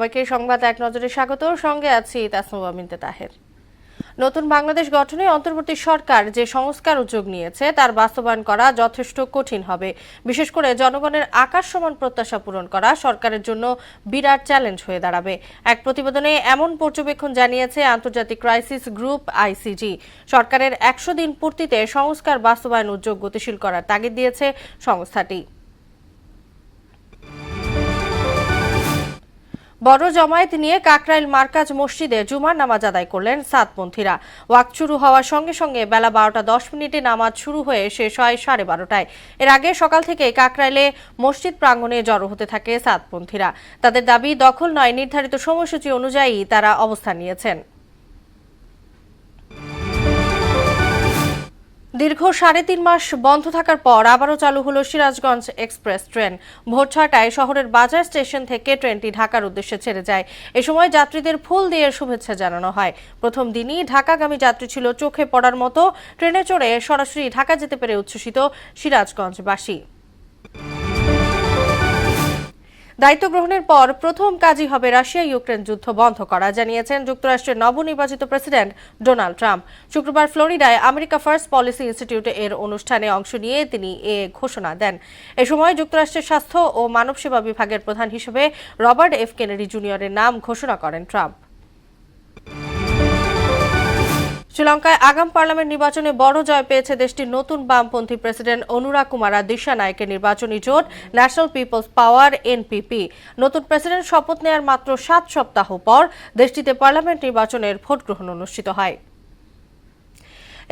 সবাইকে সংবাদ এক নজরে স্বাগত। সঙ্গে আছি তাসনুবা মিন্তে তাহের। নতুন বাংলাদেশ গঠনে অন্তর্বর্তী সরকার যে সংস্কার উদ্যোগ নিয়েছে তার বাস্তবায়ন করা যথেষ্ট কঠিন হবে। বিশেষ করে জনগণের আকাশ সমান প্রত্যাশা পূরণ করা সরকারের জন্য বিরাট চ্যালেঞ্জ হয়ে দাঁড়াবে। এক প্রতিবেদনে এমন পর্যবেক্ষণ জানিয়েছে আন্তর্জাতিক ক্রাইসিস গ্রুপ আইসিজি। সরকারের ১০০ দিন পূর্তিতে সংস্কার বাস্তবায়ন উদ্যোগ গতিশীল করার তাগিদ দিয়েছে সংস্থাটি। বড় জমায়েত নিয়ে কাকরাইল মার্কাজ মসজিদে জুমার নামাজ আদায় করলেন সাতপন্থীরা। ওয়াক্ত শুরু হওয়ার সঙ্গে সঙ্গে বেলা ১২টা ১০ নামাজ শুরু হয়ে শেষ হয় 12:30টায়। এর আগে সকাল থেকে কাকরাইলে মসজিদ প্রাঙ্গণে জড়ো হতে থাকে সাতপন্থীরা। তাদের দাবি দখল নয়, নির্ধারিত সময়সূচি অনুযায়ী তারা অবস্থান নিয়েছেন। দীর্ঘ ৩.৫ মাস বন্ধ থাকার পর আবারও চালু হলো সিরাজগঞ্জ এক্সপ্রেস ট্রেন। ভোর ৬টায় শহরের বাজার স্টেশন থেকে ট্রেনটি ঢাকার উদ্দেশ্যে ছেড়ে যায়। এ সময় যাত্রীদের ফুল দিয়ে শুভেচ্ছা জানানো হয়। প্রথম দিনই ঢাকাগামী যাত্রী ছিল চোখে পড়ার মতো। ট্রেনে চড়ে সরাসরি ঢাকা যেতে পেরে উচ্ছ্বসিত সিরাজগঞ্জবাসী। দায়িত্ব গ্রহণের পর প্রথম কাজই হবে রাশিয়া ইউক্রেন যুদ্ধ বন্ধ করা, জানিয়েছেন যুক্তরাষ্ট্রের নবনির্বাচিত প্রেসিডেন্ট ডোনাল্ড ট্রাম্প। শুক্রবার ফ্লোরিডায় আমেরিকা ফার্স্ট পলিসি ইনস্টিটিউটে এর অনুষ্ঠানে অংশ নিয়ে তিনি এ ঘোষণা দেন। এ সময় যুক্তরাষ্ট্রের স্বাস্থ্য ও মানব সেবা বিভাগের প্রধান হিসেবে রবার্ট এফ কেনেডি জুনিয়রের নাম ঘোষণা করেন ট্রাম্প। শ্রীলঙ্কায় আগাম পার্লামেন্ট নির্বাচনে বড় জয় পেয়েছে দেশটির নতুন বামপন্থী প্রেসিডেন্ট অনুরা কুমারা দিশানায়েকের নির্বাচনী জোট ন্যাশনাল পিপলস পাওয়ার এনপিপি। নতুন প্রেসিডেন্ট শপথ নেয়ার মাত্র ৭ সপ্তাহ পর দেশটিতে পার্লামেন্ট নির্বাচনের ভোট গ্রহণ অনুষ্ঠিত হয়।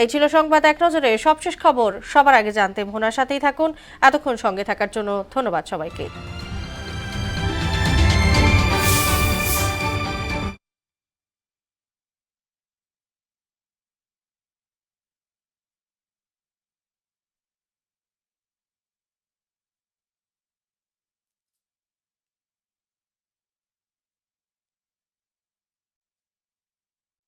এই ছিল সংবাদ এক নজরে। সবশেষ খবর সবার আগে জানতে ভোনার সাথেই থাকুন। এতক্ষণ সঙ্গে থাকার জন্য ধন্যবাদ সবাইকে।